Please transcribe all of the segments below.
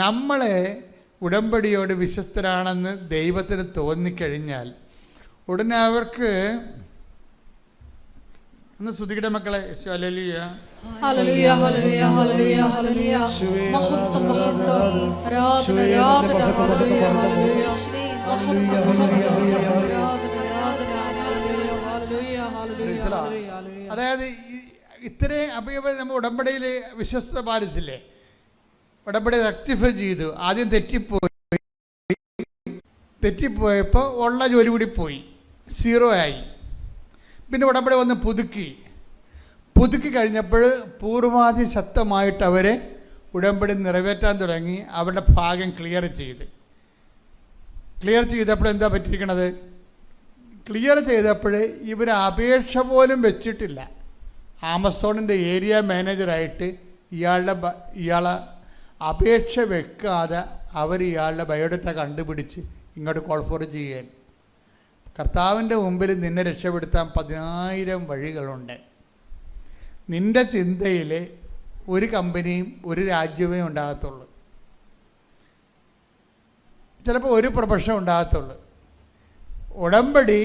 നമ്മളെ ഉടമ്പടിയോട് വിശ്വസ്തരാണെന്ന് ദൈവത്തിന് തോന്നിക്കഴിഞ്ഞാൽ ഉടനെ അവർക്ക് ഒന്ന് സ്തുതിക്കട്ടെ മക്കളെ. Hallelujah hallelujah hallelujah hallelujah hallelujah മഹത്വം മഹത്വം ആരാധന ആരാധന ഹല്ലേലൂയ ഹല്ലേലൂയ മഹത്വം ആരാധന ഹല്ലേലൂയ. അതായത് ഇത്രയും അപ്പോൾ നമ്മൾ ഉടമ്പടിയിൽ വിശ്വസ്തത പാലിച്ചില്ലേ, ഉടമ്പടി റെക്ടിഫൈ ചെയ്തു. ആദ്യം തെറ്റിപ്പോയപ്പോൾ ഉള്ള ജോലി കൂടി പോയി, 0 ആയി. പിന്നെ ഉടമ്പടി വന്ന് പുതുക്കി കഴിഞ്ഞപ്പോൾ പൂർവാധി ശക്തമായിട്ട് അവരെ ഉടമ്പടി നിറവേറ്റാൻ തുടങ്ങി. അവരുടെ ഭാഗം ക്ലിയർ ചെയ്തപ്പോൾ എന്താ പറ്റിയിരിക്കണത്? ക്ലിയർ ചെയ്തപ്പോൾ ഇവർ അപേക്ഷ പോലും വെച്ചിട്ടില്ല. ആമസോണിൻ്റെ ഏരിയ മാനേജറായിട്ട് ഇയാളെ അപേക്ഷ വെക്കാതെ അവർ ഇയാളുടെ ബയോഡേറ്റ കണ്ടുപിടിച്ച് ഇങ്ങോട്ട് കോൾ ഫോർ ചെയ്യാൻ. കർത്താവിൻ്റെ മുമ്പിൽ നിന്നെ രക്ഷപ്പെടുത്താൻ 10,000 വഴികളുണ്ട്. നിൻ്റെ ചിന്തയിൽ ഒരു കമ്പനിയും ഒരു രാജ്യമേ ഉണ്ടാകത്തുള്ളൂ, ചിലപ്പോൾ ഒരു പ്രൊഫഷൻ ഉണ്ടാകത്തുള്ളൂ. ഉടമ്പടി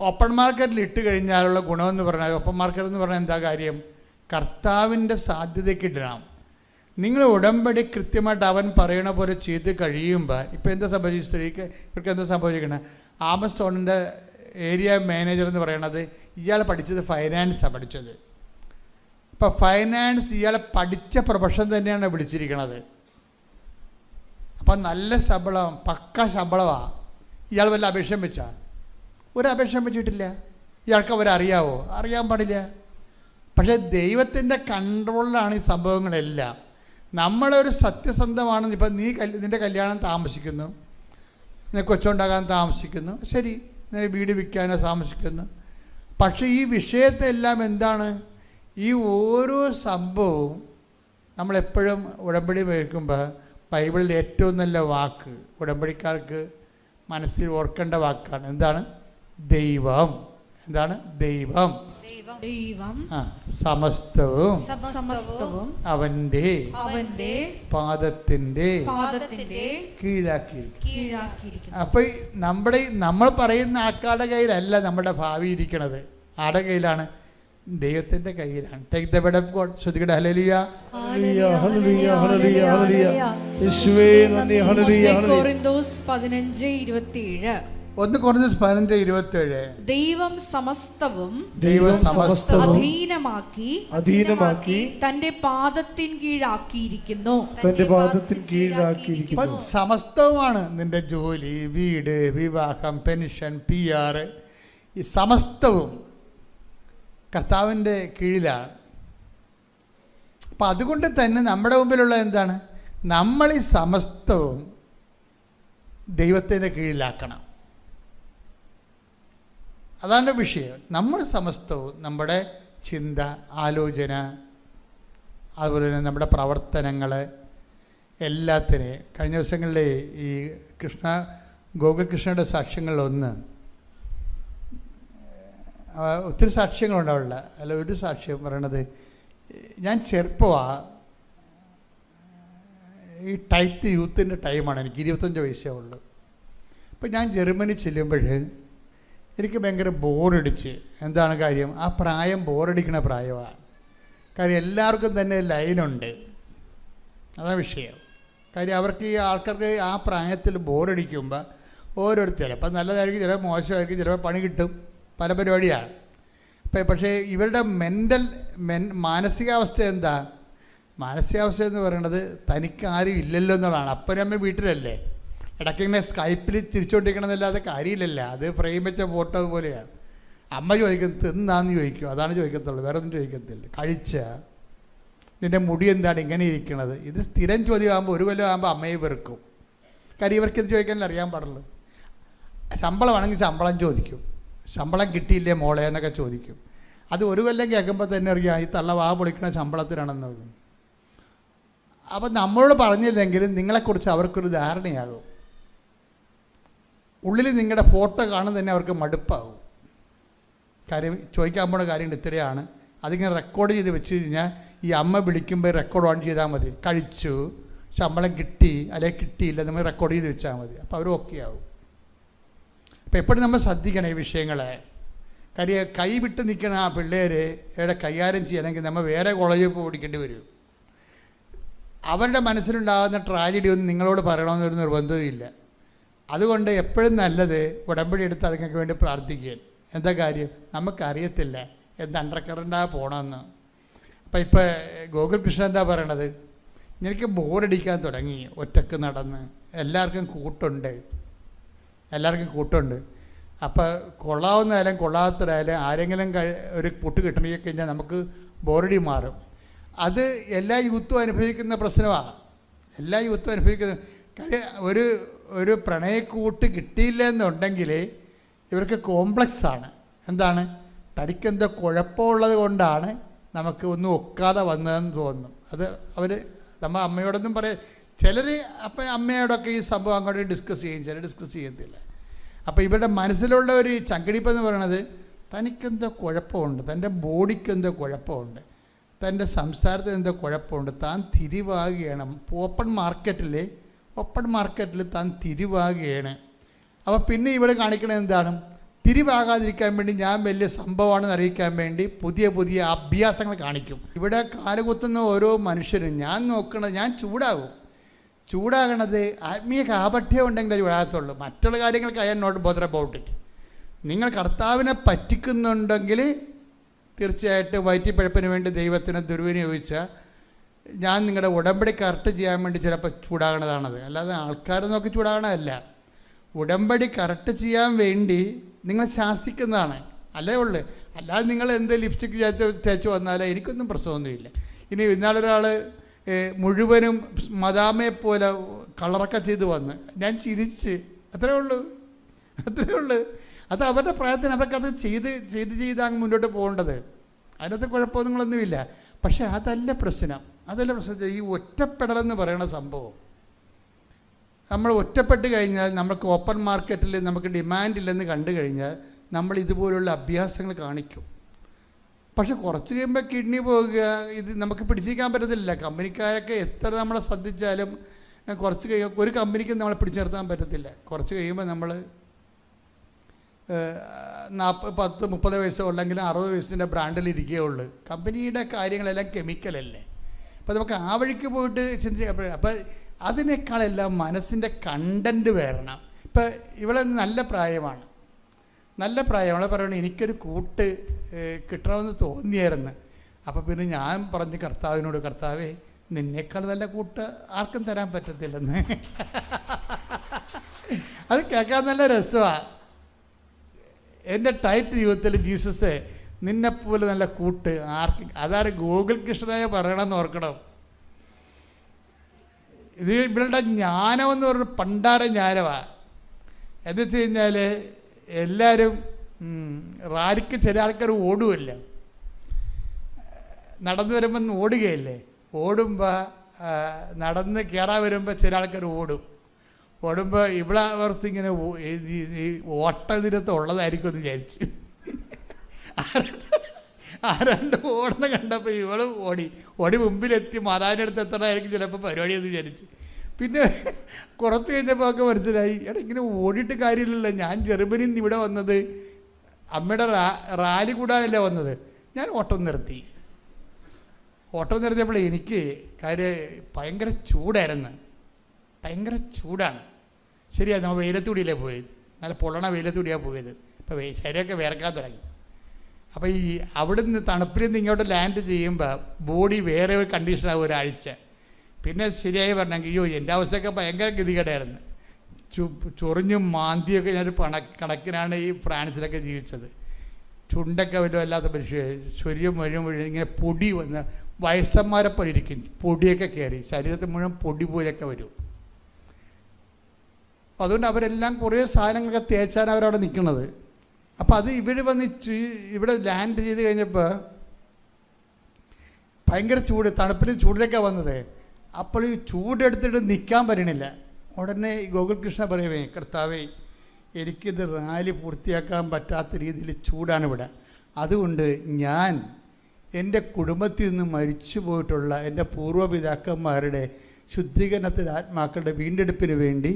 ഓപ്പൺ മാർക്കറ്റിൽ ഇട്ട് കഴിഞ്ഞാലുള്ള ഗുണമെന്ന് പറഞ്ഞാൽ, ഓപ്പൺ മാർക്കറ്റ് എന്ന് പറഞ്ഞാൽ എന്താ കാര്യം? കർത്താവിൻ്റെ സാധ്യതയ്ക്ക് ഇടണം. നിങ്ങൾ ഉടമ്പടി കൃത്യമായിട്ട് അവൻ പറയണ പോലെ ചെയ്ത് കഴിയുമ്പോൾ ഇപ്പോൾ എന്താ സംഭവിച്ചു? സ്ത്രീക്ക് ഇവർക്ക് എന്താ സംഭവിക്കണം? ആമസോണിൻ്റെ ഏരിയ മാനേജർ എന്ന് പറയണത് ഇയാൾ പഠിച്ചത് ഫൈനാൻസാണ് പഠിച്ചത്. ഇപ്പോൾ ഫൈനാൻസ് ഇയാളെ പഠിച്ച പ്രൊഫഷൻ തന്നെയാണ് വിളിച്ചിരിക്കണത്. അപ്പം നല്ല ശമ്പളം, പക്ക ശമ്പളമാണ്. ഇയാൾ വല്ല അപേക്ഷ വെച്ചാൽ? ഒരു അപേക്ഷ വെച്ചിട്ടില്ല. ഇയാൾക്ക് അവരറിയാവോ? അറിയാൻ പാടില്ല. പക്ഷേ ദൈവത്തിൻ്റെ കൺട്രോളിലാണ് ഈ സംഭവങ്ങളെല്ലാം. നമ്മളൊരു സത്യസന്ധമാണെന്ന്, ഇപ്പം നിൻ്റെ കല്യാണം താമസിക്കുന്നു, നിനക്ക് കൊച്ചുണ്ടാകാൻ താമസിക്കുന്നു, ശരി, നിനക്ക് വീട് വിൽക്കാനോ താമസിക്കുന്നു. പക്ഷേ ഈ വിഷയത്തെല്ലാം എന്താണ്? ഈ ഓരോ സംഭവവും നമ്മളെപ്പോഴും ഉടമ്പടി വയ്ക്കുമ്പോൾ ബൈബിളിൽ ഏറ്റവും നല്ല വാക്ക് ഉടമ്പടിക്കാർക്ക് മനസ്സിൽ ഓർക്കേണ്ട വാക്കാണ്. എന്താണ്? ദൈവം. എന്താണ്? ദൈവം. സമസ്തവും അവന്റെ പാദത്തിന്റെ കീഴാക്കിയിരിക്കും. അപ്പൊ നമ്മൾ പറയുന്ന ആൾക്കാരുടെ കയ്യിലല്ല നമ്മുടെ ഭാവി ഇരിക്കണത്. ആരുടെ കയ്യിലാണ്? ദൈവത്തിന്റെ കയ്യിലാണ്. Take the word of God. ശ്രദ്ധിക്കട്ടെ. Hallelujah hallelujah hallelujah hallelujah hallelujah. യേശുവേ നന്ദി. Hallelujah hallelujah. 1 Corinthians 15:27 ദൈവം സമസ്തവും അധീനമാക്കി തന്റെ പാദത്തിൻ കീഴാക്കിയിരിക്കുന്നു. സമസ്തവുമാണ് നിന്റെ ജോലി, വീട്, വിവാഹം, പെൻഷൻ, PR, ഈ സമസ്തവും കർത്താവിൻ്റെ കീഴിലാണ്. അപ്പം അതുകൊണ്ട് തന്നെ നമ്മുടെ മുമ്പിലുള്ള എന്താണ്? നമ്മൾ ഈ സമസ്തവും ദൈവത്തിൻ്റെ കീഴിലാക്കണം. അതാണ് വിഷയം. നമ്മൾ സമസ്തവും നമ്മുടെ ചിന്ത, ആലോചന, അതുപോലെ തന്നെ നമ്മുടെ പ്രവർത്തനങ്ങൾ എല്ലാത്തിനെയും. കഴിഞ്ഞ ദിവസങ്ങളിൽ ഈ ഗോകുൽകൃഷ്ണയുടെ സാക്ഷ്യങ്ങളിലൊന്ന്, ഒത്തിരി സാക്ഷ്യങ്ങളുണ്ടാവില്ല, അല്ല ഒരു സാക്ഷ്യം പറയണത്, ഞാൻ ചെറുപ്പമാണ്, ഈ ടൈറ്റ് യൂത്തിൻ്റെ ടൈമാണ്, എനിക്ക് 25 വയസ്സേ ഉള്ളൂ. അപ്പം ഞാൻ ജർമ്മനി ചെല്ലുമ്പോൾ എനിക്ക് ഭയങ്കര ബോറടിച്ച്. എന്താണ് കാര്യം? ആ പ്രായം ബോറടിക്കുന്ന പ്രായമാണ്. കാര്യം എല്ലാവർക്കും തന്നെ ലൈനുണ്ട്, അതാണ് വിഷയം. കാര്യം അവർക്ക് ഈ ആൾക്കാർക്ക് ആ പ്രായത്തിൽ ബോറടിക്കുമ്പോൾ ഓരോരുത്തർ ചിലപ്പോൾ നല്ലതായിരിക്കും, ചിലപ്പോൾ മോശമായിരിക്കും, ചിലപ്പോൾ പണി കിട്ടും, പല പരിപാടിയാണ്. പക്ഷേ ഇവരുടെ മാനസികാവസ്ഥ എന്താ? മാനസികാവസ്ഥ എന്ന് പറയുന്നത് തനിക്ക് ആരും ഇല്ലല്ലോ എന്നുള്ളതാണ്. അപ്പനമ്മ വീട്ടിലല്ലേ, ഇടയ്ക്കിങ്ങനെ സ്കൈപ്പിൽ തിരിച്ചുകൊണ്ടിരിക്കണമെന്നല്ലാതെ കാര്യമില്ലല്ലോ. അത് ഫ്രെയിം വെച്ച ഫോട്ടോ പോലെയാണ്. അമ്മ ചോദിക്കും തിന്നാന്ന് ചോദിക്കും, അതാണ് ചോദിക്കത്തുള്ളൂ, വേറെ ഒന്നും ചോദിക്കത്തില്ല. കഴിച്ച നിൻ്റെ മുടി എന്താണ് ഇങ്ങനെ ഇരിക്കണത്? ഇത് സ്ഥിരം ചോദ്യമാകുമ്പോൾ 1 കൊല്ലം ആകുമ്പോൾ അമ്മയെ വെറുക്കും. കാര്യം ഇവർക്കിത് ചോദിക്കാനല്ല അറിയാൻ പാടുള്ളൂ. ശമ്പളമാണെങ്കിൽ ശമ്പളം ചോദിക്കും, ശമ്പളം കിട്ടിയില്ലേ മോളെ എന്നൊക്കെ ചോദിക്കും. അത് 1 കൊല്ലം കേൾക്കുമ്പോൾ തന്നെ അറിയാം ഈ തള്ള വാ പൊളിക്കണ ശമ്പളത്തിനാണെന്ന്. അപ്പം നമ്മളോട് പറഞ്ഞില്ലെങ്കിലും നിങ്ങളെക്കുറിച്ച് അവർക്കൊരു ധാരണയാകും. ഉള്ളിൽ നിങ്ങളുടെ ഫോട്ടോ കാണുന്നത് തന്നെ അവർക്ക് മടുപ്പാകും. കാര്യം ചോദിക്കാൻ പോണ കാര്യം ഇത്രയാണ്. അതിങ്ങനെ റെക്കോർഡ് ചെയ്ത് വെച്ച് കഴിഞ്ഞാൽ ഈ അമ്മ വിളിക്കുമ്പോൾ റെക്കോർഡ് ഓൺ ചെയ്താൽ മതി. കഴിച്ചു, ശമ്പളം കിട്ടി അല്ലെങ്കിൽ കിട്ടിയില്ല, നമ്മൾ റെക്കോർഡ് ചെയ്ത് വെച്ചാൽ മതി. അപ്പോൾ അവർ ഓക്കെ ആവും. അപ്പോൾ എപ്പോഴും നമ്മൾ ശ്രദ്ധിക്കണം ഈ വിഷയങ്ങളെ. കാര്യം കൈ വിട്ട് നിൽക്കുന്ന ആ പിള്ളേരെ കൈകാര്യം ചെയ്യണമെങ്കിൽ നമ്മൾ വേറെ കോളേജിൽ പോയി ഓടിക്കേണ്ടി വരും. അവരുടെ മനസ്സിലുണ്ടാകുന്ന ട്രാജഡി ഒന്നും നിങ്ങളോട് പറയണമെന്നൊരു നിർബന്ധമില്ല. അതുകൊണ്ട് എപ്പോഴും നല്ലത് ഉടമ്പടി എടുത്ത് അതുങ്ങൾക്ക് വേണ്ടി പ്രാർത്ഥിക്കുക. എന്താ കാര്യം, നമുക്കറിയത്തില്ല എന്ത് അണ്ടർ കറണ്ടാണ് പോകണമെന്ന്. അപ്പം ഇപ്പോൾ ഗോകുൽ കൃഷ്ണൻ എന്താ പറയണത്, എനിക്ക് ബോറടിക്കാൻ തുടങ്ങി ഒറ്റക്ക് നടന്ന്, എല്ലാവർക്കും കൂട്ടുണ്ട്. അപ്പോൾ കൊള്ളാവുന്നതായാലും കൊള്ളാത്തതായാലും ആരെങ്കിലും ഒരു കൂട്ട് കിട്ടണമെങ്കിൽ കഴിഞ്ഞാൽ നമുക്ക് ബോറടി മാറും. അത് എല്ലാ യൂത്തും അനുഭവിക്കുന്ന പ്രശ്നമാണ്. എല്ലാ യൂത്തും അനുഭവിക്കുന്ന കാര്യം. ഒരു പ്രണയക്കൂട്ട് കിട്ടിയില്ല എന്നുണ്ടെങ്കിൽ ഇവർക്ക് കോംപ്ലക്സാണ്. എന്താണ്, തനിക്കെന്തോ കുഴപ്പമുള്ളത് കൊണ്ടാണ് നമുക്ക് ഒന്നും ഒക്കാതെ വന്നതെന്ന് തോന്നും. അത് നമ്മൾ അമ്മയോടൊന്നും പറയാം. ചിലർ അപ്പം അമ്മയോടൊക്കെ ഈ സംഭവം അങ്ങോട്ട് ഡിസ്കസ് ചെയ്യും, ചിലർ ഡിസ്കസ് ചെയ്യത്തില്ല. അപ്പോൾ ഇവരുടെ മനസ്സിലുള്ള ഒരു ചങ്കടിപ്പെന്ന് പറയണത് തനിക്കെന്തോ കുഴപ്പമുണ്ട്, തൻ്റെ ബോഡിക്കെന്തോ കുഴപ്പമുണ്ട്, തൻ്റെ സംസാരത്തിൽ എന്തോ കുഴപ്പമുണ്ട്, താൻ തിരിവാകുകയാണ്. ഓപ്പൺ മാർക്കറ്റിൽ താൻ തിരിവാകുകയാണ്. അപ്പോൾ പിന്നെ ഇവിടെ കാണിക്കണത് എന്താണ്, തിരിവാകാതിരിക്കാൻ വേണ്ടി ഞാൻ വലിയ സംഭവമാണെന്ന് അറിയിക്കാൻ വേണ്ടി പുതിയ പുതിയ അഭ്യാസങ്ങൾ കാണിക്കും. ഇവിടെ കാലുകുത്തുന്ന ഓരോ മനുഷ്യരും ഞാൻ ചൂടാകണത് ആത്മീയ കാപഠ്യം ഉണ്ടെങ്കിലേ ചൂടാകത്തുള്ളൂ. മറ്റുള്ള കാര്യങ്ങൾക്ക് I am not bother about it. നിങ്ങൾ കർത്താവിനെ പറ്റിക്കുന്നുണ്ടെങ്കിൽ തീർച്ചയായിട്ടും വയറ്റിപ്പഴപ്പിന് വേണ്ടി ദൈവത്തിനെ ദുർവിനിയോഗിച്ചാൽ ഞാൻ നിങ്ങളുടെ ഉടമ്പടി കറക്റ്റ് ചെയ്യാൻ വേണ്ടി ചിലപ്പോൾ ചൂടാകണതാണത്. അല്ലാതെ ആൾക്കാരെ നോക്കി ചൂടാകണതല്ല. ഉടമ്പടി കറക്റ്റ് ചെയ്യാൻ വേണ്ടി നിങ്ങൾ ശാസിക്കുന്നതാണ് അല്ലേ ഉള്ളു. അല്ലാതെ നിങ്ങൾ എന്ത് ലിപ്സ്റ്റിക് തേച്ച് വന്നാലേ എനിക്കൊന്നും പ്രശ്നമൊന്നുമില്ല. ഇനി ഇന്നാളൊരാൾ മുഴുവനും മദാമയെ പോലെ കളറൊക്കെ ചെയ്ത് വന്ന് ഞാൻ ചിരിച്ച്, അത്രേ ഉള്ളൂ. അത് അവരുടെ പ്രായത്തിന് അവർക്കത് ചെയ്ത് അങ്ങ് മുന്നോട്ട് പോകേണ്ടത്. അതിനകത്ത് കുഴപ്പമൊന്നുങ്ങളൊന്നുമില്ല. പക്ഷേ അതല്ല പ്രശ്നം. ഈ ഒറ്റപ്പെടലെന്ന് പറയുന്ന സംഭവം, നമ്മൾ ഒറ്റപ്പെട്ട് കഴിഞ്ഞാൽ നമുക്ക് ഓപ്പൺ മാർക്കറ്റിൽ നമുക്ക് ഡിമാൻഡില്ലെന്ന് കണ്ടു കഴിഞ്ഞാൽ നമ്മൾ ഇതുപോലുള്ള അഭ്യാസങ്ങൾ കാണിക്കും. പക്ഷെ കുറച്ച് കഴിയുമ്പോൾ കിഡ്നി പോകുക, ഇത് നമുക്ക് പിടിച്ചിരിക്കാൻ പറ്റത്തില്ല. കമ്പനിക്കാരൊക്കെ എത്ര നമ്മളെ ശ്രദ്ധിച്ചാലും കുറച്ച് കഴിയുമ്പോൾ ഒരു കമ്പനിക്ക് നമ്മളെ പിടിച്ചു നിർത്താൻ പറ്റത്തില്ല. കുറച്ച് കഴിയുമ്പോൾ നമ്മൾ 40-30 വയസ്സോ ഉള്ളെങ്കിലും 60 വയസ്സിൻ്റെ ബ്രാൻഡിലിരിക്കുകയുള്ളൂ. കമ്പനിയുടെ കാര്യങ്ങളെല്ലാം കെമിക്കലല്ലേ. അപ്പോൾ നമുക്ക് ആ വഴിക്ക് പോയിട്ട് ചിന്തിക്കുക. അപ്പോൾ അതിനേക്കാളെല്ലാം മനസ്സിൻ്റെ കണ്ടൻറ്റ് വരണം. ഇപ്പം ഇവിടെ നല്ല പ്രായമാണ്, അവളെ പറയണം എനിക്കൊരു കൂട്ട് കിട്ടണമെന്ന് തോന്നിയായിരുന്നു. അപ്പോൾ പിന്നെ ഞാൻ പറഞ്ഞു കർത്താവിനോട്, കർത്താവേ നിന്നേക്കാൾ നല്ല കൂട്ട് ആർക്കും തരാൻ പറ്റത്തില്ലെന്ന്. അത് കേൾക്കാൻ നല്ല രസമാണ്. എൻ്റെ ടൈറ്റ് ജീവിതത്തിൽ ജീസസ് നിന്നെപ്പോലെ നല്ല കൂട്ട് ആർക്കും, അതാരും ഗോകുൽ കൃഷ്ണനായ പറയണമെന്ന് ഓർക്കണം. ഇത് ഇവരുടെ ജ്ഞാനമെന്ന് പറഞ്ഞ പണ്ടാര ജ്ഞാനമാണ്. എന്ന് വെച്ച് കഴിഞ്ഞാൽ എല്ലാവരും റാലിക്ക് ചില ആൾക്കാർ ഓടുമല്ല, നടന്നു വരുമ്പം ഓടുകയല്ലേ. ഓടുമ്പോൾ നടന്ന് കയറാൻ വരുമ്പോൾ ചില ആൾക്കാർ ഓടുമ്പോൾ ഇവിടെ അവർത്തിങ്ങനെ ഈ ഓട്ടതിരത്ത് ഉള്ളതായിരിക്കും എന്ന് വിചാരിച്ചു. ആരാണ്ട് ഓടുന്ന കണ്ടപ്പോൾ ഇവൾ ഓടി മുമ്പിലെത്തി മാതാവിൻ്റെ അടുത്ത് എത്തണമായിരിക്കും ചിലപ്പോൾ പരിപാടി എന്ന് വിചാരിച്ച്. പിന്നെ കുറച്ച് കഴിഞ്ഞപ്പോൾ ഒക്കെ മനസ്സിലായി, ഇങ്ങനെ ഓടിയിട്ട് കാര്യമില്ലല്ലോ, ഞാൻ ജർമ്മനിയിൽ നിന്ന് ഇവിടെ വന്നത് അമ്മയുടെ റാലി കൂടാനല്ലേ വന്നത്. ഞാൻ ഓട്ടം നിർത്തിയപ്പോൾ എനിക്ക് കാര്യം ഭയങ്കര ചൂടാണ്. ശരിയാണ്, നമ്മൾ വെയിലത്തൂടിയല്ലേ പോയത്, നല്ല പൊള്ളണ വെയിലത്തൂടിയാണ് പോയത്. ഇപ്പോൾ ശരീരമൊക്കെ വിയർക്കാൻ തുടങ്ങി. അപ്പോൾ ഈ അവിടുന്ന് തണുപ്പിൽ നിന്ന് ഇങ്ങോട്ട് ലാൻഡ് ചെയ്യുമ്പോൾ ബോഡി വേറെ ഒരു കണ്ടീഷനാകും ഒരാഴ്ച. പിന്നെ ശരിയായി പറഞ്ഞെങ്കിൽ അയ്യോ എൻ്റെ അവസ്ഥയൊക്കെ ഭയങ്കര ഗതികേടായിരുന്നു. ചൊറിഞ്ഞും മാന്തിയൊക്കെ ഞാനൊരു കണക്കിനാണ് ഈ ഫ്രാൻസിലൊക്കെ ജീവിച്ചത്. ചുണ്ടൊക്കെ വല്ലതും അല്ലാത്ത മനുഷ്യർ ചൊരിയും മുഴുവൻ ഇങ്ങനെ പൊടി വന്ന് വയസ്സന്മാരെ പോലെ ഇരിക്കും. പൊടിയൊക്കെ കയറി ശരീരത്തിൽ മുഴുവൻ പൊടി പോലെയൊക്കെ വരും. അതുകൊണ്ട് അവരെല്ലാം കുറേ സാധനങ്ങളൊക്കെ തേച്ചാണ് അവരവിടെ നിൽക്കുന്നത്. അപ്പോൾ അത് ഇവർ വന്ന് ഇവിടെ ലാൻഡ് ചെയ്ത് കഴിഞ്ഞപ്പോൾ ഭയങ്കര ചൂട്, തണുപ്പിൽ ചൂടിലൊക്കെ വന്നത്. അപ്പോൾ ഈ ചൂടെടുത്തിട്ട് നിൽക്കാൻ പറ്റണില്ല. ഉടനെ ഗോകുൽ കൃഷ്ണ പറയുവേ, കർത്താവേ എനിക്കിത് റാലി പൂർത്തിയാക്കാൻ പറ്റാത്ത രീതിയിൽ ചൂടാണ് ഇവിടെ. അതുകൊണ്ട് ഞാൻ എൻ്റെ കുടുംബത്തിൽ നിന്ന് മരിച്ചു പോയിട്ടുള്ള എൻ്റെ പൂർവ്വപിതാക്കന്മാരുടെ ശുദ്ധീകരണത്തിൽ ആത്മാക്കളുടെ വീണ്ടെടുപ്പിന് വേണ്ടി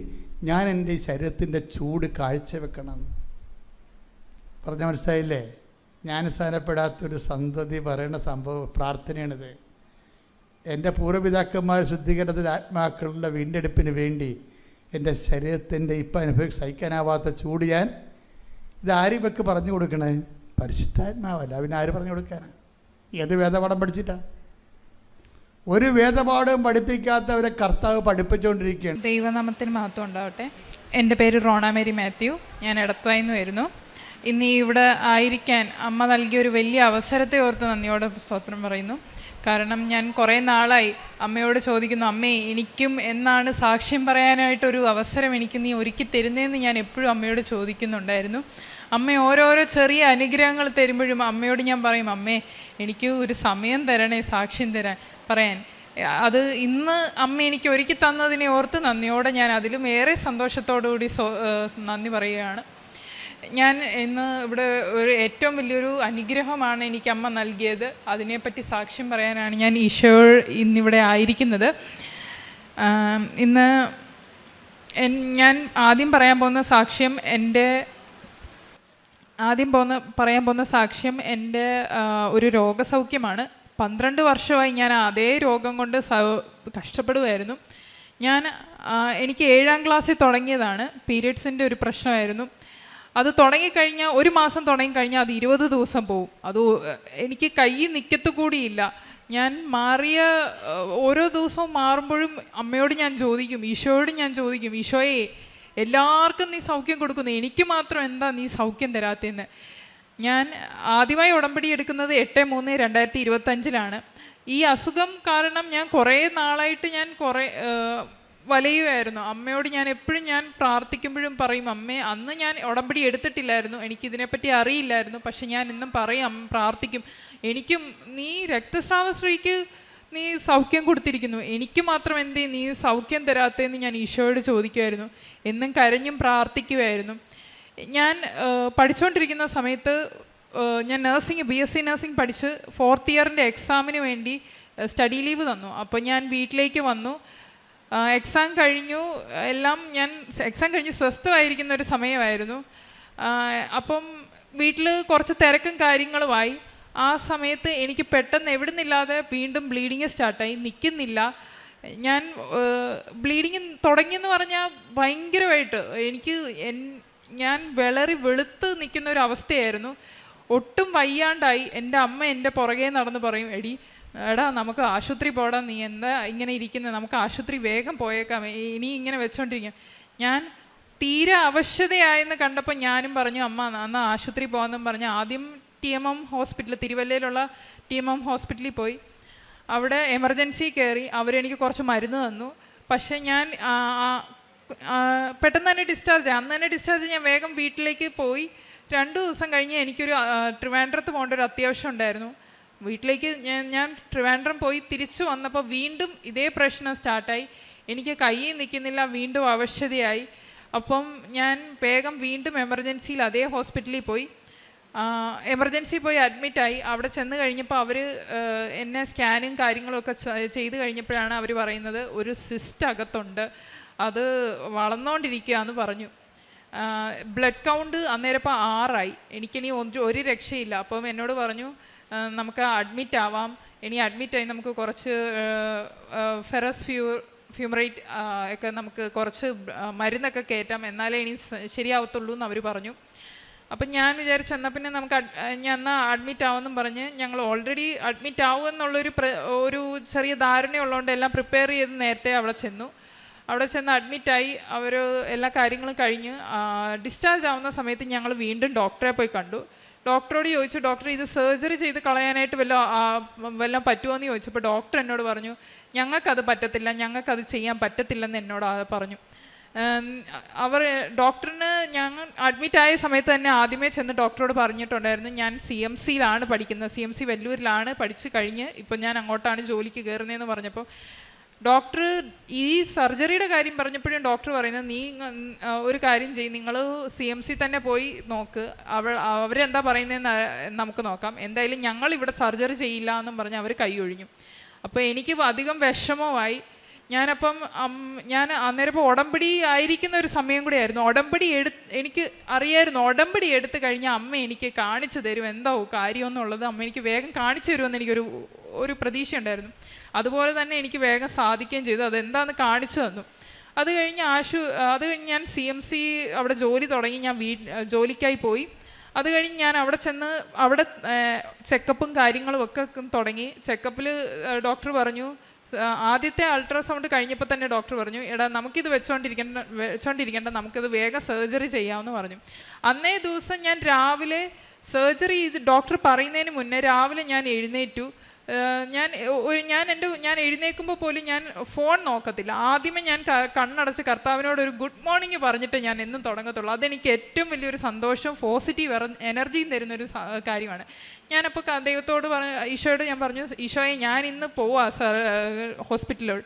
ഞാൻ എൻ്റെ ശരീരത്തിൻ്റെ ചൂട് കാഴ്ചവെക്കണം. പറഞ്ഞ മനസ്സിലായില്ലേ? ജ്ഞാനസ്ഥാനപ്പെടാത്തൊരു സന്തതി പറയുന്ന സംഭവം പ്രാർത്ഥനയാണിത്. എൻ്റെ പൂർവ്വപിതാക്കന്മാർ ശുദ്ധീകരണത്തിൽ ആത്മാക്കളുടെ വീണ്ടെടുപ്പിന് വേണ്ടി എൻ്റെ ശരീരത്തിൻ്റെ ഇപ്പം സഹിക്കാനാവാത്ത ചൂട് ഞാൻ ഇതാരും ഇവർക്ക് പറഞ്ഞു കൊടുക്കണേ? പരിശുദ്ധാത്മാവല്ല. പിന്നെ ആര് പറഞ്ഞു കൊടുക്കാനാണ്? ഏത് വേദപാഠം പഠിച്ചിട്ടാണ്? ഒരു വേദപാഠവും പഠിപ്പിക്കാത്തവരെ കർത്താവ് പഠിപ്പിച്ചുകൊണ്ടിരിക്കുകയാണ്. ദൈവനാമത്തിന് മഹത്വം ഉണ്ടാവട്ടെ. എൻ്റെ പേര് റോണ മേരി മാത്യു. ഞാൻ എടത്വായിന്ന് വരുന്നു. ഇന്ന് ഇവിടെ ആയിരിക്കാൻ അമ്മ നൽകിയ ഒരു വലിയ അവസരത്തെ ഓർത്ത് നന്ദിയോടെ സ്തോത്രം പറയുന്നു. കാരണം ഞാൻ കുറേ നാളായി അമ്മയോട് ചോദിക്കുന്നു, അമ്മേ എനിക്കും എന്നാണ് സാക്ഷ്യം പറയാനായിട്ടൊരു അവസരം എനിക്ക് നീ ഒരുക്കി തരുന്നതെന്ന് ഞാൻ എപ്പോഴും അമ്മയോട് ചോദിക്കുന്നുണ്ടായിരുന്നു. അമ്മ ഓരോരോ ചെറിയ അനുഗ്രഹങ്ങൾ തരുമ്പോഴും അമ്മയോട് ഞാൻ പറയും, അമ്മേ എനിക്ക് ഒരു സമയം തരണേ സാക്ഷ്യം പറയാൻ. അത് ഇന്ന് അമ്മ എനിക്ക് ഒരുക്കി തന്നതിനെ ഓർത്ത് നന്ദിയോടെ ഞാൻ അതിലും ഏറെ സന്തോഷത്തോടുകൂടി നന്ദി പറയുകയാണ്. ഞാൻ ഇന്ന് ഇവിടെ ഒരു ഏറ്റവും വലിയൊരു അനുഗ്രഹമാണ് എനിക്ക് അമ്മ നൽകിയത്. അതിനെപ്പറ്റി സാക്ഷ്യം പറയാനാണ് ഞാൻ ഈശോ ഇന്നിവിടെ ആയിരിക്കുന്നത്. ഇന്ന് ഞാൻ ആദ്യം പറയാൻ പോകുന്ന സാക്ഷ്യം എൻ്റെ ഒരു രോഗസൗഖ്യമാണ്. 12 വർഷമായി ഞാൻ അതേ രോഗം കൊണ്ട് കഷ്ടപ്പെടുമായിരുന്നു. എനിക്ക് 7ാം ക്ലാസ്സിൽ തുടങ്ങിയതാണ്. പീരിയഡ്സിൻ്റെ ഒരു പ്രശ്നമായിരുന്നു. അത് തുടങ്ങിക്കഴിഞ്ഞാൽ 1 മാസം തുടങ്ങിക്കഴിഞ്ഞാൽ അത് 20 ദിവസം പോവും. അത് എനിക്ക് കൈ നിൽക്കത്തുകൂടിയില്ല. ഞാൻ മാറിയ ഓരോ ദിവസവും മാറുമ്പോഴും അമ്മയോട് ഞാൻ ചോദിക്കും, ഈശോയോട് ഞാൻ ചോദിക്കും, ഈശോയെ എല്ലാവർക്കും നീ സൗഖ്യം കൊടുക്കുന്നു, എനിക്ക് മാത്രം എന്താ നീ സൗഖ്യം തരാത്തതെന്ന്. ഞാൻ ആദ്യമായി ഉടമ്പടി എടുക്കുന്നത് 8/3/2025 ഈ അസുഖം കാരണം ഞാൻ കുറേ നാളായിട്ട് ഞാൻ വലയുമായിരുന്നു. അമ്മയോട് ഞാൻ എപ്പോഴും ഞാൻ പ്രാർത്ഥിക്കുമ്പോഴും പറയും, അമ്മേ അന്ന് ഞാൻ ഉടമ്പടി എടുത്തിട്ടില്ലായിരുന്നു, എനിക്കിതിനെപ്പറ്റി അറിയില്ലായിരുന്നു, പക്ഷെ ഞാൻ ഇന്നും പറയും, പ്രാർത്ഥിക്കും, എനിക്കും നീ രക്തസ്രാവസ്ത്രീക്ക് നീ സൗഖ്യം കൊടുത്തിരിക്കുന്നു, എനിക്ക് മാത്രം എന്തേ നീ സൗഖ്യം തരാത്തതെന്ന് ഞാൻ ഈശോയോട് ചോദിക്കുമായിരുന്നു. എന്നും കരഞ്ഞും പ്രാർത്ഥിക്കുമായിരുന്നു. ഞാൻ പഠിച്ചുകൊണ്ടിരിക്കുന്ന സമയത്ത് ഞാൻ BSc നഴ്സിംഗ് പഠിച്ച് 4th ഇയറിൻ്റെ എക്സാമിന് വേണ്ടി സ്റ്റഡി ലീവ് തന്നു. അപ്പോൾ ഞാൻ വീട്ടിലേക്ക് വന്നു. എക്സാം കഴിഞ്ഞു. എക്സാം കഴിഞ്ഞ് സ്വസ്ഥമായിരിക്കുന്ന ഒരു സമയമായിരുന്നു. അപ്പം വീട്ടിൽ കുറച്ച് തിരക്കും കാര്യങ്ങളുമായി. ആ സമയത്ത് എനിക്ക് പെട്ടെന്ന് എവിടുന്നില്ലാതെ വീണ്ടും ബ്ലീഡിങ് സ്റ്റാർട്ടായി. നിൽക്കുന്നില്ല. ബ്ലീഡിങ് തുടങ്ങിയെന്ന് പറഞ്ഞാൽ ഭയങ്കരമായിട്ട് ഞാൻ വെളുത്ത് നിൽക്കുന്ന ഒരു അവസ്ഥയായിരുന്നു. ഒട്ടും വയ്യാണ്ടായി. എൻ്റെ അമ്മ എൻ്റെ പുറകെ നടന്ന് പറയും, എടാ നമുക്ക് ആശുപത്രി പോടാ, നീ എന്താ ഇങ്ങനെ ഇരിക്കുന്നത്, നമുക്ക് ആശുപത്രി വേഗം പോയേക്കാം, ഇനി ഇങ്ങനെ വെച്ചോണ്ടിരിക്കാം. ഞാൻ തീരെ അവശതയായെന്ന് കണ്ടപ്പോൾ ഞാനും പറഞ്ഞു, അമ്മ എന്നാൽ ആശുപത്രി പോകാമെന്നും പറഞ്ഞ് ആദ്യം TMM ഹോസ്പിറ്റൽ, തിരുവല്ലയിലുള്ള TMM ഹോസ്പിറ്റലിൽ പോയി. അവിടെ എമർജൻസി കയറി. അവരെനിക്ക് കുറച്ച് മരുന്ന് തന്നു. പക്ഷേ ഞാൻ പെട്ടെന്ന് തന്നെ അന്ന് തന്നെ ഡിസ്ചാർജ് ഞാൻ വേഗം വീട്ടിലേക്ക് പോയി. 2 ദിവസം കഴിഞ്ഞ് എനിക്കൊരു ട്രിവാൻഡ്രത്ത് പോകേണ്ട ഒരു അത്യാവശ്യം ഉണ്ടായിരുന്നു. വീട്ടിലേക്ക് ഞാൻ ട്രിവാൻഡ്രം പോയി തിരിച്ചു വന്നപ്പോൾ വീണ്ടും ഇതേ പ്രശ്നം സ്റ്റാർട്ടായി. എനിക്ക് കയ്യിൽ നിൽക്കുന്നില്ല, വീണ്ടും അവശതയായി. അപ്പം ഞാൻ വേഗം വീണ്ടും എമർജൻസിയിൽ അതേ ഹോസ്പിറ്റലിൽ പോയി. അഡ്മിറ്റായി. അവിടെ ചെന്ന് കഴിഞ്ഞപ്പോൾ അവർ എന്നെ സ്കാനും കാര്യങ്ങളൊക്കെ ചെയ്ത് കഴിഞ്ഞപ്പോഴാണ് അവർ പറയുന്നത്, ഒരു സിസ്റ്റ് അകത്തുണ്ട്, അത് വളർന്നുകൊണ്ടിരിക്കുകയെന്ന് പറഞ്ഞു. ബ്ലഡ് കൗണ്ട് അന്നേരം ഇപ്പോൾ 6 എനിക്കിനി ഒരു രക്ഷയില്ല. അപ്പം എന്നോട് പറഞ്ഞു, നമുക്ക് അഡ്മിറ്റ് ആവാം, ഇനി അഡ്മിറ്റായി നമുക്ക് കുറച്ച് ഫെറസ് ഫ്യൂമറേറ്റ് ഒക്കെ നമുക്ക് കുറച്ച് മരുന്നൊക്കെ കയറ്റാം, എന്നാലേ ഇനി ശരിയാവത്തുള്ളൂ എന്ന് അവർ പറഞ്ഞു. അപ്പം ഞാൻ വിചാരിച്ചു എന്നാൽ പിന്നെ ഞാൻ എന്നാൽ അഡ്മിറ്റ് ആവുമെന്നും പറഞ്ഞ് ഞങ്ങൾ ഓൾറെഡി അഡ്മിറ്റ് ആവുമെന്നുള്ളൊരു ചെറിയ ധാരണയുള്ളതുകൊണ്ട് എല്ലാം പ്രിപ്പയർ ചെയ്ത് നേരത്തെ അവിടെ ചെന്ന് അഡ്മിറ്റായി. അവർ എല്ലാ കാര്യങ്ങളും കഴിഞ്ഞ് ഡിസ്ചാർജ് ആവുന്ന സമയത്ത് ഞങ്ങൾ വീണ്ടും ഡോക്ടറെ പോയി കണ്ടു. ഡോക്ടറോട് ചോദിച്ചു, ഡോക്ടർ ഇത് സർജറി ചെയ്ത് കളയാനായിട്ട് വല്ലതും പറ്റുമോ എന്ന് ചോദിച്ചപ്പോൾ ഡോക്ടർ എന്നോട് പറഞ്ഞു, ഞങ്ങൾക്കത് പറ്റത്തില്ല, ഞങ്ങൾക്കത് ചെയ്യാൻ പറ്റത്തില്ലെന്ന് എന്നോട് പറഞ്ഞു. ഡോക്ടറിന് ഞങ്ങൾ അഡ്മിറ്റായ സമയത്ത് തന്നെ ആദ്യമേ ചെന്ന് ഡോക്ടറോട് പറഞ്ഞിട്ടുണ്ടായിരുന്നു, ഞാൻ CMCയിലാണ് പഠിക്കുന്നത്, CMC വെല്ലൂരിലാണ് പഠിച്ച് കഴിഞ്ഞ് ഇപ്പം ഞാൻ അങ്ങോട്ടാണ് ജോലിക്ക് കയറുന്നതെന്ന് പറഞ്ഞപ്പോൾ ഡോക്ടർ ഈ സർജറിയുടെ കാര്യം പറഞ്ഞപ്പോഴും ഡോക്ടർ പറയുന്നത്, നീ ഒരു കാര്യം ചെയ്യും, നിങ്ങൾ CMC തന്നെ പോയി നോക്ക്, അവരെന്താ പറയുന്നതെന്ന് നമുക്ക് നോക്കാം, എന്തായാലും ഞങ്ങൾ ഇവിടെ സർജറി ചെയ്യില്ല എന്നും പറഞ്ഞ് അവർ കൈ ഒഴിഞ്ഞു. അപ്പോൾ എനിക്ക് അധികം വിഷമമായി. ഞാനപ്പം ഞാൻ അന്നേരം ഇപ്പോൾ ഉടമ്പടി ആയിരിക്കുന്ന ഒരു സമയം കൂടെ ആയിരുന്നു. എനിക്ക് അറിയായിരുന്നു ഉടമ്പടി എടുത്തു കഴിഞ്ഞാൽ അമ്മ എനിക്ക് കാണിച്ചു തരും എന്താ കാര്യം എന്നുള്ളത്. അമ്മ എനിക്ക് വേഗം കാണിച്ചു തരുമെന്ന് എനിക്കൊരു പ്രതീക്ഷ ഉണ്ടായിരുന്നു. അതുപോലെ തന്നെ എനിക്ക് വേഗം സാധിക്കുകയും ചെയ്തു. അതെന്താണെന്ന് കാണിച്ചു തന്നു. അത് കഴിഞ്ഞ് ഞാൻ CMC അവിടെ ജോലി തുടങ്ങി. ഞാൻ ജോലിക്കായി പോയി. അത് കഴിഞ്ഞ് ഞാൻ അവിടെ ചെന്ന് അവിടെ ചെക്കപ്പും കാര്യങ്ങളും ഒക്കെ തുടങ്ങി. ചെക്കപ്പിൽ ഡോക്ടർ പറഞ്ഞു, ആദ്യത്തെ അൾട്രാസൗണ്ട് കഴിഞ്ഞപ്പോൾ തന്നെ ഡോക്ടർ പറഞ്ഞു, എടാ നമുക്കിത് വെച്ചോണ്ടിരിക്കേണ്ട നമുക്കിത് വേഗം സർജറി ചെയ്യാമെന്ന് പറഞ്ഞു. അന്നേ ദിവസം ഞാൻ രാവിലെ സർജറി ഡോക്ടർ പറയുന്നതിന് മുന്നേ രാവിലെ ഞാൻ എഴുന്നേറ്റു. ഞാൻ എഴുന്നേൽക്കുമ്പോൾ പോലും ഞാൻ ഫോൺ നോക്കത്തില്ല. ആദ്യമേ ഞാൻ കണ്ണടച്ച് കർത്താവിനോട് ഒരു ഗുഡ് മോർണിംഗ് പറഞ്ഞിട്ട് ഞാൻ എന്നും തുടങ്ങത്തുള്ളൂ. അതെനിക്ക് ഏറ്റവും വലിയൊരു സന്തോഷവും പോസിറ്റീവ് എനർജിയും തരുന്നൊരു കാര്യമാണ്. ഞാനപ്പോൾ ദൈവത്തോട് ഈശോയോട് ഞാൻ പറഞ്ഞു, ഈശോയെ ഞാൻ ഇന്ന് പോവാ ഹോസ്പിറ്റലിലോട്ട്,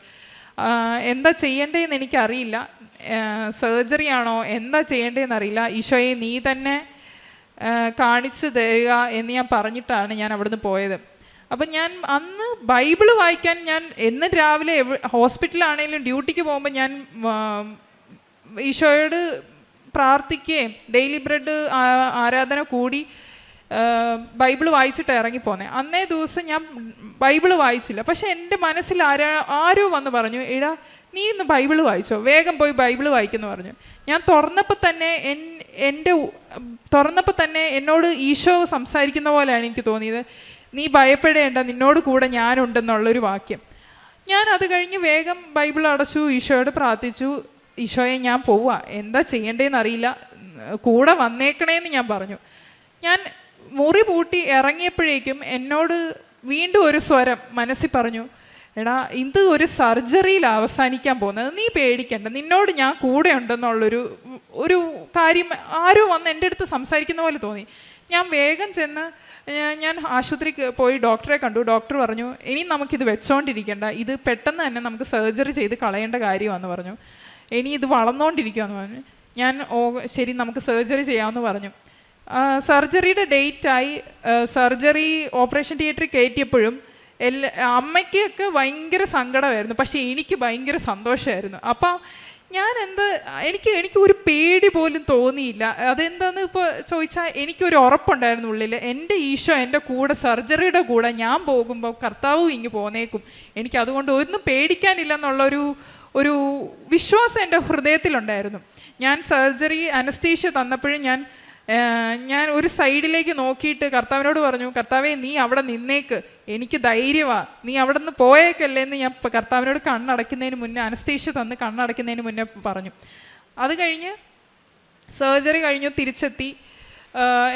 എന്താ ചെയ്യേണ്ടതെന്ന് എനിക്കറിയില്ല, സർജറി ആണോ എന്താ ചെയ്യേണ്ടതെന്ന് അറിയില്ല, ഈശോയെ നീ തന്നെ കാണിച്ചു തരിക എന്ന് ഞാൻ പറഞ്ഞിട്ടാണ് ഞാൻ അവിടുന്ന് പോയത്. അപ്പം ഞാൻ അന്ന് ബൈബിള് വായിക്കാൻ ഞാൻ എന്നും രാവിലെ ഹോസ്പിറ്റലാണെങ്കിലും ഡ്യൂട്ടിക്ക് പോകുമ്പോൾ ഞാൻ ഈശോയോട് പ്രാർത്ഥിക്കുകയും ഡെയിലി ബ്രെഡ് ആരാധന കൂടി ബൈബിള് വായിച്ചിട്ട് ഇറങ്ങിപ്പോന്നെ. അന്നേ ദിവസം ഞാൻ ബൈബിള് വായിച്ചില്ല. പക്ഷെ എൻ്റെ മനസ്സിൽ ആരോ വന്ന് പറഞ്ഞു, എടാ നീ ഇന്ന് ബൈബിള് വായിച്ചോ, വേഗം പോയി ബൈബിള് വായിക്കുമെന്ന് പറഞ്ഞു. ഞാൻ തുറന്നപ്പോൾ തന്നെ എന്നോട് ഈശോ സംസാരിക്കുന്ന പോലെയാണ് എനിക്ക് തോന്നിയത്, നീ ഭയപ്പെടേണ്ട, നിന്നോട് കൂടെ ഞാനുണ്ടെന്നുള്ളൊരു വാക്യം. ഞാൻ അത് കഴിഞ്ഞ് വേഗം ബൈബിൾ അടച്ചു, ഈശോയോട് പ്രാർത്ഥിച്ചു, ഈശോയെ ഞാൻ പോവാ, എന്താ ചെയ്യേണ്ടതെന്ന് അറിയില്ല, കൂടെ വന്നേക്കണേന്ന് ഞാൻ പറഞ്ഞു. ഞാൻ മുറി പൂട്ടി ഇറങ്ങിയപ്പോഴേക്കും എന്നോട് വീണ്ടും ഒരു സ്വരം മനസ്സിൽ പറഞ്ഞു, എടാ ഇത് ഒരു സർജറിയിൽ അവസാനിക്കാൻ പോകുന്നത്, നീ പേടിക്കണ്ട, നിന്നോട് ഞാൻ കൂടെ ഉണ്ടെന്നുള്ളൊരു കാര്യം ആരോ വന്ന് എൻ്റെ അടുത്ത് സംസാരിക്കുന്ന പോലെ തോന്നി. ഞാൻ വേഗം ചെന്ന് ഞാൻ ആശുപത്രിക്ക് പോയി ഡോക്ടറെ കണ്ടു. ഡോക്ടർ പറഞ്ഞു, ഇനി നമുക്കിത് വെച്ചോണ്ടിരിക്കേണ്ട, ഇത് പെട്ടെന്ന് തന്നെ നമുക്ക് സർജറി ചെയ്ത് കളയേണ്ട കാര്യമാണെന്ന് പറഞ്ഞു. ഇനി ഇത് വളർന്നുകൊണ്ടിരിക്കുകയെന്ന് പറഞ്ഞു. ഞാൻ ശരി നമുക്ക് സർജറി ചെയ്യാമെന്ന് പറഞ്ഞു. സർജറിയുടെ ഡേറ്റായി. സർജറി ഓപ്പറേഷൻ തിയേറ്ററിൽ കയറ്റിയപ്പോഴും അമ്മയ്ക്കൊക്കെ ഭയങ്കര സങ്കടമായിരുന്നു, പക്ഷേ എനിക്ക് ഭയങ്കര സന്തോഷമായിരുന്നു. അപ്പം എനിക്ക് ഒരു പേടി പോലും തോന്നിയില്ല. അതെന്താന്ന് ഇപ്പോൾ ചോദിച്ചാൽ എനിക്കൊരു ഉറപ്പുണ്ടായിരുന്നു ഉള്ളിൽ, എൻ്റെ ഈശോ എൻ്റെ കൂടെ സർജറിയുടെ കൂടെ ഞാൻ പോകുമ്പോൾ കർത്താവും ഇങ്ങ് പോന്നേക്കും, എനിക്കതുകൊണ്ട് ഒന്നും പേടിക്കാനില്ല എന്നുള്ളൊരു വിശ്വാസം എൻ്റെ ഹൃദയത്തിലുണ്ടായിരുന്നു. ഞാൻ സർജറി അനസ്തീഷ്യ തന്നപ്പോഴും ഞാൻ ഒരു സൈഡിലേക്ക് നോക്കിയിട്ട് കർത്താവിനോട് പറഞ്ഞു, കർത്താവേ നീ അവിടെ നിന്നേക്ക്, എനിക്ക് ധൈര്യമാ, നീ അവിടെ നിന്ന് പോയേക്കല്ലേ എന്ന് ഞാൻ കർത്താവിനോട് കണ്ണടയ്ക്കുന്നതിന് മുന്നേ, അനസ്തീഷ്യ തന്ന് കണ്ണടയ്ക്കുന്നതിന് മുന്നേ പറഞ്ഞു. അത് കഴിഞ്ഞ് സർജറി കഴിഞ്ഞു, തിരിച്ചെത്തി,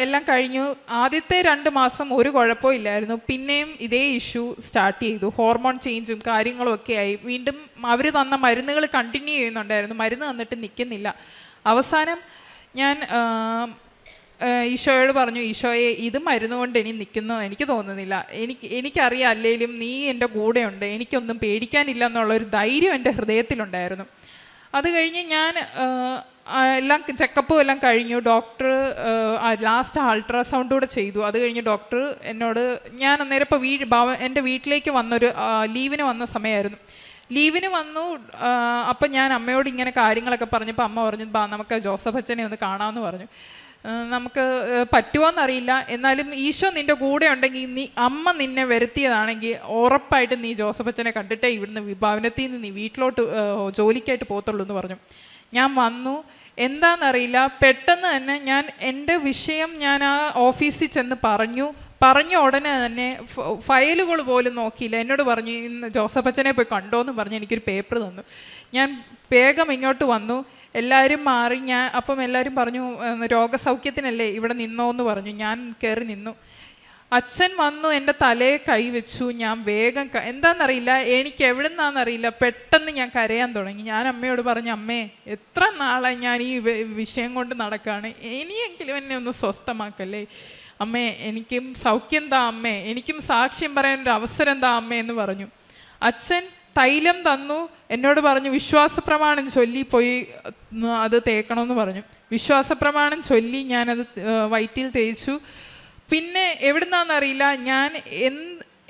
എല്ലാം കഴിഞ്ഞു. ആദ്യത്തെ 2 മാസം ഒരു കുഴപ്പവും ഇല്ലായിരുന്നു. പിന്നെയും ഇതേ ഇഷ്യൂ സ്റ്റാർട്ട് ചെയ്തു. ഹോർമോൺ ചേഞ്ചും കാര്യങ്ങളും ഒക്കെ ആയി. വീണ്ടും അവർ തന്ന മരുന്നുകൾ കണ്ടിന്യൂ ചെയ്യുന്നുണ്ടായിരുന്നു, മരുന്ന് തന്നിട്ട് നിൽക്കുന്നില്ല. അവസാനം ഞാൻ ഈശോയോട് പറഞ്ഞു, ഈശോയെ ഇത് മരുന്ന് കൊണ്ട് ഇനി നിൽക്കുന്നു എനിക്ക് തോന്നുന്നില്ല, എനിക്കറിയാം അല്ലെങ്കിലും നീ എൻ്റെ കൂടെയുണ്ട്, എനിക്കൊന്നും പേടിക്കാനില്ല എന്നുള്ളൊരു ധൈര്യം എൻ്റെ ഹൃദയത്തിലുണ്ടായിരുന്നു. അത് കഴിഞ്ഞ് ഞാൻ എല്ലാം ചെക്കപ്പും എല്ലാം കഴിഞ്ഞു. ഡോക്ടർ ലാസ്റ്റ് അൾട്രാസൗണ്ട് കൂടെ ചെയ്തു. അത് കഴിഞ്ഞ് ഡോക്ടർ എന്നോട്, ഞാൻ അന്നേരം ഇപ്പോൾ എൻ്റെ വീട്ടിലേക്ക് ലീവിന് വന്ന സമയമായിരുന്നു. ലീവിന് വന്നു. അപ്പം ഞാൻ അമ്മയോട് ഇങ്ങനെ കാര്യങ്ങളൊക്കെ പറഞ്ഞപ്പോൾ അമ്മ പറഞ്ഞു, നമുക്ക് ജോസഫ് അച്ഛനെ ഒന്ന് കാണാമെന്ന് പറഞ്ഞു. നമുക്ക് പറ്റുമോയെന്നറിയില്ല, എന്നാലും ഈശോ നിൻ്റെ കൂടെ ഉണ്ടെങ്കിൽ അമ്മ നിന്നെ വരുത്തിയതാണെങ്കിൽ ഉറപ്പായിട്ട് നീ ജോസഫ് അച്ഛനെ കണ്ടിട്ടേ ഇവിടുന്ന് ഭവനത്തിൽ നിന്ന് നീ വീട്ടിലോട്ട് ജോലിക്കായിട്ട് പോകത്തുള്ളൂ എന്ന് പറഞ്ഞു. ഞാൻ വന്നു. എന്താണെന്നറിയില്ല, പെട്ടെന്ന് തന്നെ എൻ്റെ വിഷയം ഞാൻ ആ ഓഫീസിൽ ചെന്ന് പറഞ്ഞ ഉടനെ തന്നെ ഫയലുകൾ പോലും നോക്കിയില്ല. എന്നോട് പറഞ്ഞു, ഇന്ന് ജോസഫ് അച്ഛനെ പോയി കണ്ടോയെന്ന് പറഞ്ഞ് എനിക്കൊരു പേപ്പർ തന്നു. ഞാൻ വേഗം ഇങ്ങോട്ട് വന്നു. എല്ലാവരും മാറി. അപ്പം എല്ലാവരും പറഞ്ഞു, രോഗസൗഖ്യത്തിനല്ലേ ഇവിടെ നിന്നോന്ന് പറഞ്ഞു. ഞാൻ കയറി നിന്നു. അച്ഛൻ വന്നു, എൻ്റെ തലയെ കൈവച്ചു. ഞാൻ വേഗം എന്താണെന്നറിയില്ല, എനിക്ക് എവിടെ നിന്നാണെന്നറിയില്ല, പെട്ടെന്ന് ഞാൻ കരയാൻ തുടങ്ങി. ഞാൻ അമ്മയോട് പറഞ്ഞു, അമ്മേ എത്ര നാളായി ഞാൻ ഈ വിഷയം കൊണ്ട് നടക്കുകയാണ്, ഇനിയെങ്കിലും എന്നെ ഒന്ന് സ്വസ്ഥമാക്കല്ലേ അമ്മേ, എനിക്കും സൗഖ്യം താ അമ്മേ, എനിക്കും സാക്ഷ്യം പറയാനൊരു അവസരം താ അമ്മേ എന്ന് പറഞ്ഞു. അച്ഛൻ തൈലം തന്നു. എന്നോട് പറഞ്ഞു, വിശ്വാസപ്രമാണം ചൊല്ലി പോയി അത് തേക്കണമെന്ന് പറഞ്ഞു. വിശ്വാസപ്രമാണം ചൊല്ലി ഞാനത് വയറ്റിൽ തേച്ചു. പിന്നെ എവിടുന്നാന്നറിയില്ല,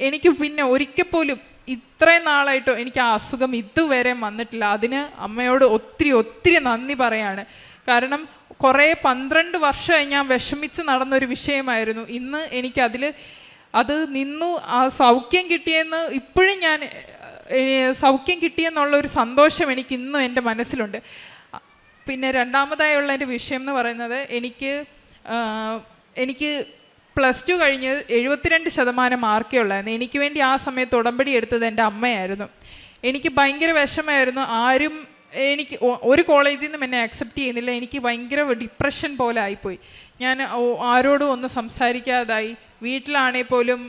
എനിക്ക് പിന്നെ ഒരിക്കൽ പോലും ഇത്രയും നാളായിട്ടോ എനിക്ക് ആ അസുഖം ഇതുവരെ വന്നിട്ടില്ല. അതിന് അമ്മയോട് ഒത്തിരി ഒത്തിരി നന്ദി പറയാണ്. കാരണം കുറേ 12 വർഷമായി ഞാൻ വിഷമിച്ച് നടന്നൊരു വിഷയമായിരുന്നു. ഇന്ന് എനിക്കതിൽ അത് നിന്നു, ആ സൗഖ്യം കിട്ടിയെന്ന് ഇപ്പോഴും ഞാൻ സൗഖ്യം കിട്ടിയെന്നുള്ളൊരു സന്തോഷം എനിക്ക് ഇന്നും എൻ്റെ മനസ്സിലുണ്ട്. പിന്നെ രണ്ടാമതായുള്ള എൻ്റെ വിഷയം എന്ന് പറയുന്നത്, എനിക്ക് +2 കഴിഞ്ഞ് 72% മാർക്കേ ഉള്ളായിരുന്നു. എനിക്ക് വേണ്ടി ആ സമയത്ത് ഉടമ്പടി എടുത്തത് എൻ്റെ അമ്മയായിരുന്നു. എനിക്ക് ഭയങ്കര വിഷമമായിരുന്നു. ആരും എനിക്ക് ഒരു കോളേജിൽ നിന്നും എന്നെ അക്സെപ്റ്റ് ചെയ്യുന്നില്ല. എനിക്ക് ഭയങ്കര ഡിപ്രഷൻ പോലെ ആയിപ്പോയി. ഞാൻ ആരോടും ഒന്നും സംസാരിക്കാതായി. വീട്ടിലാണെങ്കിൽ പോലും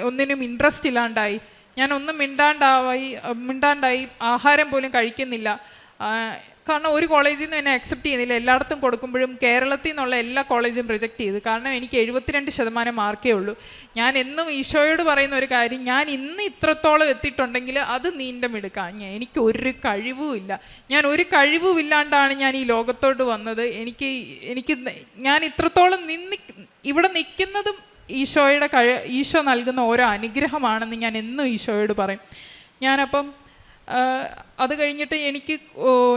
ഒന്നിനും ഇൻട്രസ്റ്റ് ഇല്ലാണ്ടായി. ഞാനൊന്നും മിണ്ടാണ്ടായി. ആഹാരം പോലും കഴിക്കുന്നില്ല. കാരണം ഒരു കോളേജിൽ നിന്ന് എന്നെ അക്സെപ്റ്റ് ചെയ്യുന്നില്ല. എല്ലായിടത്തും കൊടുക്കുമ്പോഴും കേരളത്തിൽ നിന്നുള്ള എല്ലാ കോളേജും റിജക്റ്റ് ചെയ്തു. കാരണം എനിക്ക് 72% മാർക്കേ ഉള്ളൂ. ഞാൻ എന്നും ഈശോയോട് പറയുന്ന ഒരു കാര്യം, ഞാൻ ഇന്ന് ഇത്രത്തോളം എത്തിയിട്ടുണ്ടെങ്കിൽ അത് നീണ്ട മിടുക്കാണ്. എനിക്ക് ഒരു കഴിവുമില്ല. ഞാൻ ഒരു കഴിവുമില്ലാണ്ടാണ് ഞാൻ ഈ ലോകത്തോട്ട് വന്നത്. ഞാൻ ഇത്രത്തോളം ഇവിടെ നിൽക്കുന്നതും ഈശോ നൽകുന്ന ഓരോ അനുഗ്രഹമാണെന്ന് ഞാൻ എന്നും ഈശോയോട് പറയും. ഞാനപ്പം അത് കഴിഞ്ഞിട്ട്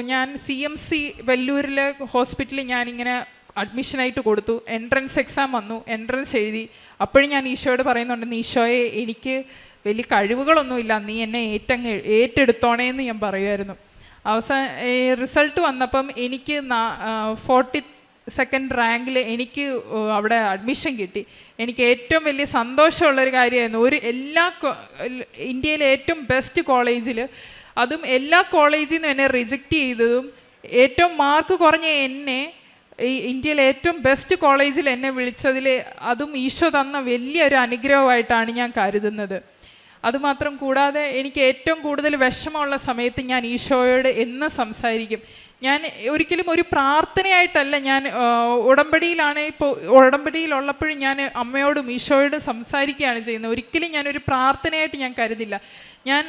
ഞാൻ CMC വെല്ലൂരിലെ ഹോസ്പിറ്റലിൽ ഞാനിങ്ങനെ അഡ്മിഷനായിട്ട് കൊടുത്തു. എൻട്രൻസ് എക്സാം വന്നു, എൻട്രൻസ് എഴുതി. അപ്പോഴും ഞാൻ ഈശോയോട് പറയുന്നുണ്ട്, ഈശോയെ എനിക്ക് വലിയ കഴിവുകളൊന്നുമില്ല, നീ എന്നെ ഏറ്റെടുത്തോണേന്ന് ഞാൻ പറയുമായിരുന്നു. റിസൾട്ട് വന്നപ്പം എനിക്ക് 42nd റാങ്കിൽ എനിക്ക് അവിടെ അഡ്മിഷൻ കിട്ടി. എനിക്ക് ഏറ്റവും വലിയ സന്തോഷമുള്ളൊരു കാര്യമായിരുന്നു. ഇന്ത്യയിലെ ഏറ്റവും ബെസ്റ്റ് കോളേജിൽ, അതും എല്ലാ കോളേജിൽ നിന്നും എന്നെ റിജക്റ്റ് ചെയ്തതും, ഏറ്റവും മാർക്ക് കുറഞ്ഞ എന്നെ ഇന്ത്യയിലെ ഏറ്റവും ബെസ്റ്റ് കോളേജിൽ എന്നെ വിളിച്ചതിൽ, അതും ഈശോ തന്ന വലിയൊരു അനുഗ്രഹമായിട്ടാണ് ഞാൻ കരുതുന്നത്. അതുമാത്രം കൂടാതെ എനിക്ക് ഏറ്റവും കൂടുതൽ വിഷമമുള്ള സമയത്ത് ഞാൻ ഈശോയോട് എന്ന് സംസാരിക്കും. ഞാൻ ഒരിക്കലും ഒരു പ്രാർത്ഥനയായിട്ടല്ല, ഞാൻ ഉടമ്പടിയിലുള്ളപ്പോഴും ഞാൻ അമ്മയോടും ഈശോയോടും സംസാരിക്കുകയാണ് ചെയ്യുന്നത്. ഒരിക്കലും ഞാനൊരു പ്രാർത്ഥനയായിട്ട് ഞാൻ കരുതില്ല. ഞാൻ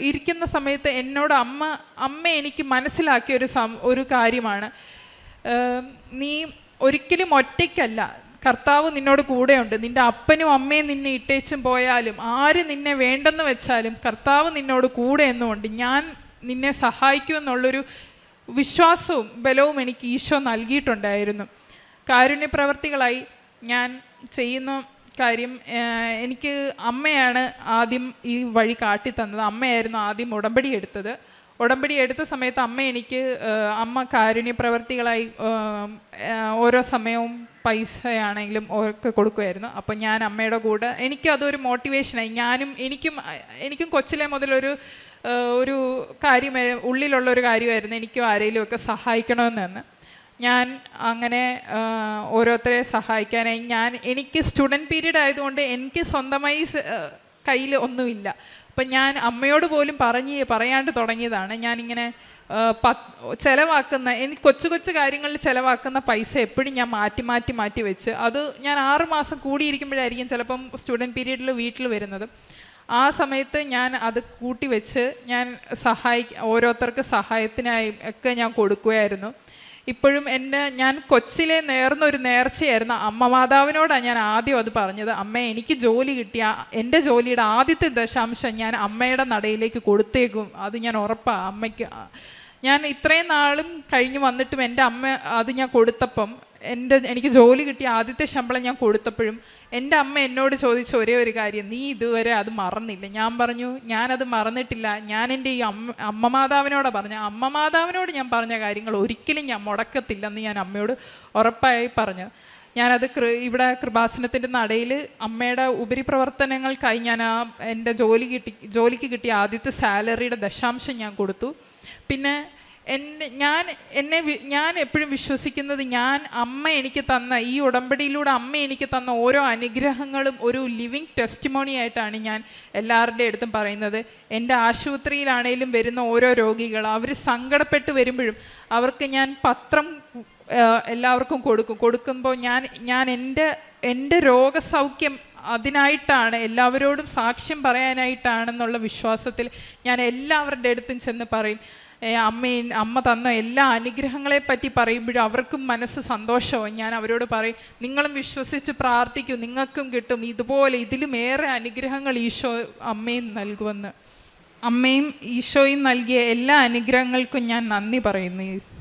ഇരിക്കുന്ന സമയത്ത് എന്നോട് അമ്മ എനിക്ക് മനസ്സിലാക്കിയ ഒരു കാര്യമാണ്, നീ ഒരിക്കലും ഒറ്റയ്ക്കല്ല, കർത്താവ് നിന്നോട് കൂടെയുണ്ട്. നിൻ്റെ അപ്പനും അമ്മയും നിന്നെ ഇട്ടേച്ചും പോയാലും, ആര് നിന്നെ വേണ്ടെന്ന് വെച്ചാലും കർത്താവ് നിന്നോട് കൂടെ എന്നുകൊണ്ട് ഞാൻ നിന്നെ സഹായിക്കുമെന്നുള്ളൊരു വിശ്വാസവും ബലവും എനിക്ക് ഈശോ നൽകിയിട്ടുണ്ടായിരുന്നു. കാരുണ്യപ്രവർത്തികളായി ഞാൻ ചെയ്യുന്ന കാര്യം, എനിക്ക് അമ്മയാണ് ആദ്യം ഈ വഴി കാട്ടിത്തന്നത്. അമ്മയായിരുന്നു ആദ്യം ഉടമ്പടി എടുത്തത്. ഉടമ്പടി എടുത്ത സമയത്ത് അമ്മ കാരുണ്യപ്രവർത്തികളായി ഓരോ സമയവും പൈസയാണെങ്കിലും ഒക്കെ കൊടുക്കുമായിരുന്നു. അപ്പം ഞാൻ അമ്മയുടെ കൂടെ, എനിക്കതൊരു മോട്ടിവേഷനായി. എനിക്കും കൊച്ചിലെ മുതലൊരു ഉള്ളിലുള്ളൊരു കാര്യമായിരുന്നു, എനിക്കും ആരെങ്കിലും ഒക്കെ സഹായിക്കണമെന്ന്. ഞാൻ അങ്ങനെ ഓരോരുത്തരെ സഹായിക്കാനായി എനിക്ക് സ്റ്റുഡൻറ്റ് പീരീഡ് ആയതുകൊണ്ട് എനിക്ക് സ്വന്തമായി കയ്യിൽ ഒന്നുമില്ല. അപ്പം ഞാൻ അമ്മയോട് പോലും പറയാണ്ട് തുടങ്ങിയതാണ്. ഞാനിങ്ങനെ എനിക്ക് കൊച്ചു കാര്യങ്ങളിൽ ചിലവാക്കുന്ന പൈസ എപ്പോഴും ഞാൻ മാറ്റി വെച്ച്, അത് ഞാൻ 6 മാസം കൂടിയിരിക്കുമ്പോഴായിരിക്കും ചിലപ്പം സ്റ്റുഡൻറ്റ് പീരീഡിൽ വീട്ടിൽ വരുന്നത്. ആ സമയത്ത് ഞാൻ അത് കൂട്ടി വെച്ച് ഞാൻ ഓരോരുത്തർക്ക് സഹായത്തിനായി ഒക്കെ ഞാൻ കൊടുക്കുകയായിരുന്നു. ഇപ്പോഴും ഞാൻ കൊച്ചിലെ നേർന്നൊരു നേർച്ചയായിരുന്നു. അമ്മ മാതാവിനോടാണ് ഞാൻ ആദ്യം അത് പറഞ്ഞത്, അമ്മ എനിക്ക് ജോലി കിട്ടിയ എൻ്റെ ജോലിയുടെ ആദ്യത്തെ ദശാംശം ഞാൻ അമ്മയുടെ നടയിലേക്ക് കൊടുത്തേക്കും, അത് ഞാൻ ഉറപ്പാണ് അമ്മയ്ക്ക്. ഞാൻ ഇത്രയും നാളും കഴിഞ്ഞ് വന്നിട്ടും എൻ്റെ അമ്മ അത് ഞാൻ കൊടുത്തപ്പം, എനിക്ക് ജോലി കിട്ടിയ ആദ്യത്തെ ശമ്പളം ഞാൻ കൊടുത്തപ്പോഴും എൻ്റെ അമ്മ എന്നോട് ചോദിച്ച ഒരേ ഒരു കാര്യം, നീ ഇതുവരെ അത് മറന്നില്ല. ഞാൻ പറഞ്ഞു, ഞാനത് മറന്നിട്ടില്ല. ഞാൻ എൻ്റെ ഈ അമ്മ മാതാവിനോടാണ് പറഞ്ഞ, അമ്മ മാതാവിനോട് ഞാൻ പറഞ്ഞ കാര്യങ്ങൾ ഒരിക്കലും ഞാൻ മുടക്കത്തില്ലെന്ന് ഞാൻ അമ്മയോട് ഉറപ്പായി പറഞ്ഞു. ഞാനത് ഇവിടെ കൃപാസനത്തിൻ്റെ നടയിൽ അമ്മയുടെ ഉപരിപ്രവർത്തനങ്ങൾക്കായി ഞാൻ എൻ്റെ ജോലിക്ക് കിട്ടിയ ആദ്യത്തെ സാലറിയുടെ ദശാംശം ഞാൻ കൊടുത്തു. പിന്നെ ഞാൻ എപ്പോഴും വിശ്വസിക്കുന്നത്, അമ്മ എനിക്ക് തന്ന ഈ ഉടമ്പടിയിലൂടെ അമ്മ എനിക്ക് തന്ന ഓരോ അനുഗ്രഹങ്ങളും ഒരു ലിവിങ് ടെസ്റ്റിമോണി ആയിട്ടാണ് ഞാൻ എല്ലാവരുടെ അടുത്തും പറയുന്നത്. എൻ്റെ ആശുപത്രിയിലാണേലും വരുന്ന ഓരോ രോഗികൾ, അവർ സങ്കടപ്പെട്ട് വരുമ്പോഴും അവർക്ക് ഞാൻ പത്രം എല്ലാവർക്കും കൊടുക്കുമ്പോൾ ഞാൻ എൻ്റെ രോഗസൗഖ്യം അതിനായിട്ടാണ്, എല്ലാവരോടും സാക്ഷ്യം പറയാനായിട്ടാണെന്നുള്ള വിശ്വാസത്തിൽ ഞാൻ എല്ലാവരുടെ അടുത്തും ചെന്ന് പറയും. അമ്മ തന്ന എല്ലാ അനുഗ്രഹങ്ങളെ പറ്റി പറയുമ്പോഴും അവർക്കും മനസ്സ് സന്തോഷവും. ഞാൻ അവരോട് പറയും, നിങ്ങളും വിശ്വസിച്ച് പ്രാർത്ഥിക്കും, നിങ്ങൾക്കും കിട്ടും ഇതുപോലെ ഇതിലും ഏറെ അനുഗ്രഹങ്ങൾ ഈശോ അമ്മയും നൽകുമെന്ന്. അമ്മയും ഈശോയും നൽകിയ എല്ലാ അനുഗ്രഹങ്ങൾക്കും ഞാൻ നന്ദി പറയുന്നു.